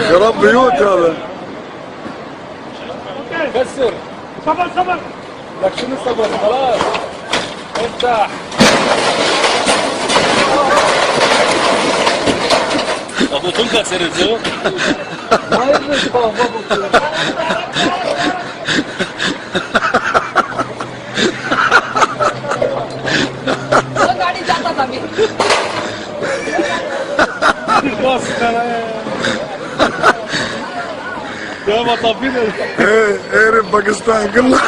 خراب بيوت هذا. كسر. صبر صبر. لك شنو صبر؟ خلاص. افتح. Aku tunggu serius tu. ما يدري गाड़ी जाता था अभी बस يا مطافينا ايه ايه باكستان كله.